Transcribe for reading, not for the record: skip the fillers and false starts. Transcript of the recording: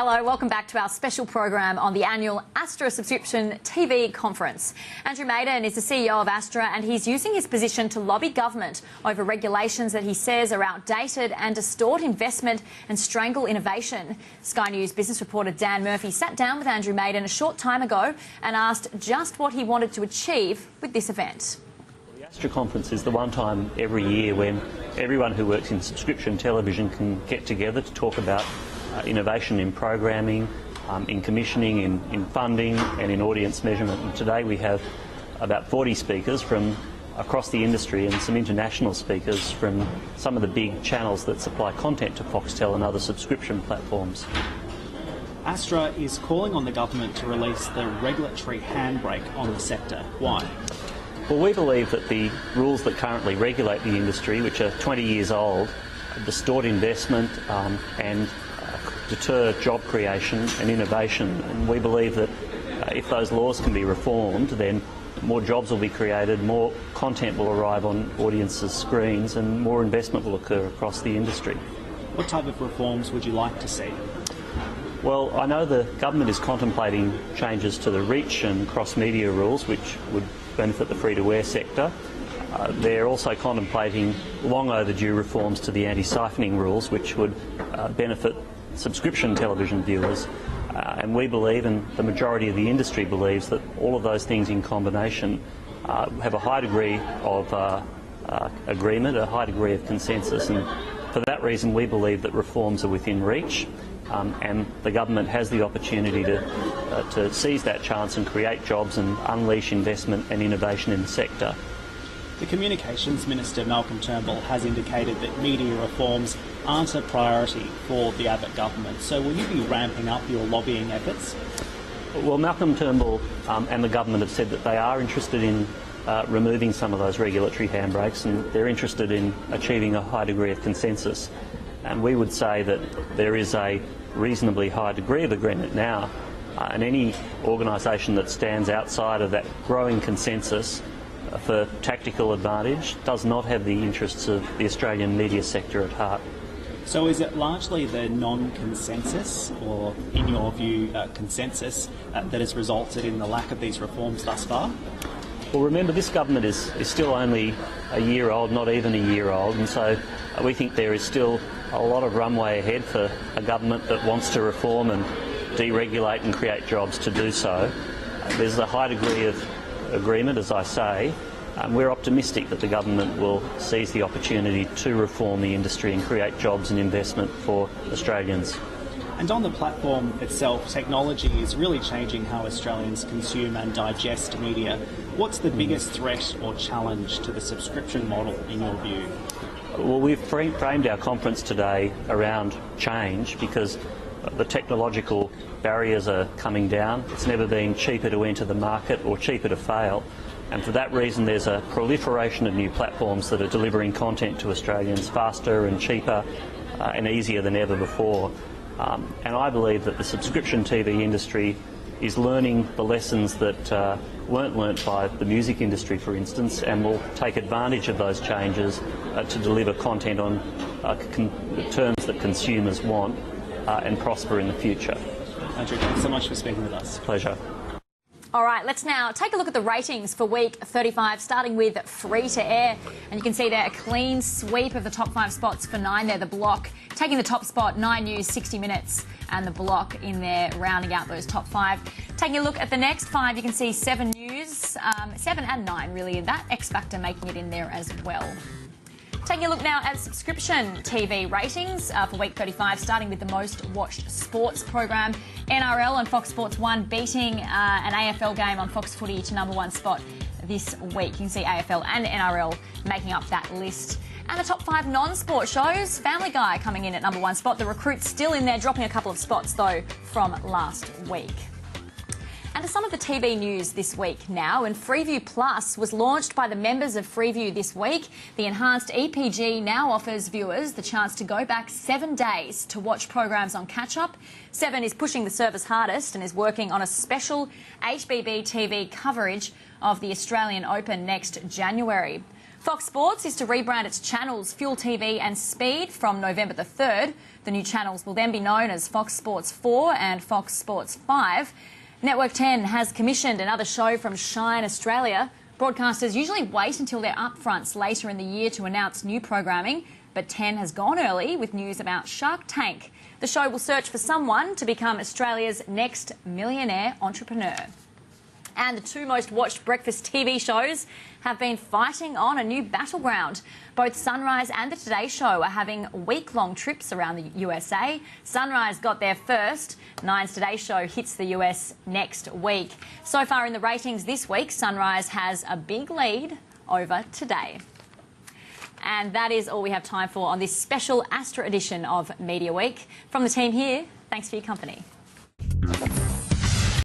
Hello, welcome back to our special program on the annual Astra Subscription TV conference. Andrew Maiden is the CEO of Astra and he's using his position to lobby government over regulations that he says are outdated and distort investment and strangle innovation. Sky News business reporter Dan Murphy sat down with Andrew Maiden a short time ago and asked just what he wanted to achieve with this event. The Astra conference is the one time every year when everyone who works in subscription television can get together to talk about innovation in programming, in commissioning, in funding and in audience measurement. And today we have about 40 speakers from across the industry and some international speakers from some of the big channels that supply content to Foxtel and other subscription platforms. Astra is calling on the government to release the regulatory handbrake on the sector. Why? Well, we believe that the rules that currently regulate the industry, which are 20 years old, distort investment and deter job creation and innovation. And we believe that if those laws can be reformed, then more jobs will be created, more content will arrive on audiences' screens and more investment will occur across the industry. What type of reforms would you like to see? Well, I know the government is contemplating changes to the reach and cross-media rules, which would benefit the free-to-air sector. They're also contemplating long overdue reforms to the anti-siphoning rules, which would benefit subscription television viewers. And we believe, and the majority of the industry believes, that all of those things in combination have a high degree of agreement, a high degree of consensus. And for that reason, we believe that reforms are within reach. And the government has the opportunity to seize that chance and create jobs and unleash investment and innovation in the sector. The Communications Minister, Malcolm Turnbull, has indicated that media reforms aren't a priority for the Abbott government. So will you be ramping up your lobbying efforts? Well, Malcolm Turnbull and the government have said that they are interested in removing some of those regulatory handbrakes, and they're interested in achieving a high degree of consensus. And we would say that there is a reasonably high degree of agreement now, and any organisation that stands outside of that growing consensus for tactical advantage does not have the interests of the Australian media sector at heart. So is it largely the non-consensus, or in your view consensus, that has resulted in the lack of these reforms thus far? Well, remember, this government is still only a year old, not even a year old, and so we think there is still a lot of runway ahead for a government that wants to reform and deregulate and create jobs to do so. There's a high degree of agreement, as I say. We're optimistic that the government will seize the opportunity to reform the industry and create jobs and investment for Australians. And on the platform itself, technology is really changing how Australians consume and digest media. What's the biggest threat or challenge to the subscription model in your view? Well, we've framed our conference today around change because the technological barriers are coming down. It's never been cheaper to enter the market or cheaper to fail. And for that reason, there's a proliferation of new platforms that are delivering content to Australians faster and cheaper and easier than ever before. And I believe that the subscription TV industry is learning the lessons that weren't learnt by the music industry, for instance, and will take advantage of those changes to deliver content on terms that consumers want and prosper in the future. Andrew, thanks so much for speaking with us. Pleasure. All right, let's now take a look at the ratings for week 35, starting with free-to-air. And you can see there a clean sweep of the top 5 spots for 9 there, The Block. Taking the top spot, 9 News, 60 Minutes, and The Block in there, rounding out those top 5. Taking a look at the next 5, you can see 7 News, 7 and 9 really, that X Factor making it in there as well. Taking a look now at subscription TV ratings for week 35, starting with the most watched sports program. NRL on Fox Sports 1 beating an AFL game on Fox Footy to #1 spot this week. You can see AFL and NRL making up that list. And the top 5 non-sport shows, Family Guy coming in at #1 spot. The Recruit's still in there, dropping a couple of spots though from last week. And to some of the TV news this week now, and Freeview Plus was launched by the members of Freeview this week. The enhanced EPG now offers viewers the chance to go back 7 days to watch programs on catch-up. 7 is pushing the service hardest and is working on a special HBB TV coverage of the Australian Open next January. Fox Sports is to rebrand its channels Fuel TV and Speed from November the 3rd. The new channels will then be known as Fox Sports 4 and Fox Sports 5. Network 10 has commissioned another show from Shine Australia. Broadcasters usually wait until their upfronts later in the year to announce new programming, but 10 has gone early with news about Shark Tank. The show will search for someone to become Australia's next millionaire entrepreneur. And the two most watched breakfast TV shows have been fighting on a new battleground. Both Sunrise and The Today Show are having week-long trips around the USA. Sunrise got there first. Nine's Today Show hits the US next week. So far in the ratings this week, Sunrise has a big lead over Today. And that is all we have time for on this special Astra edition of Media Week. From the team here, thanks for your company.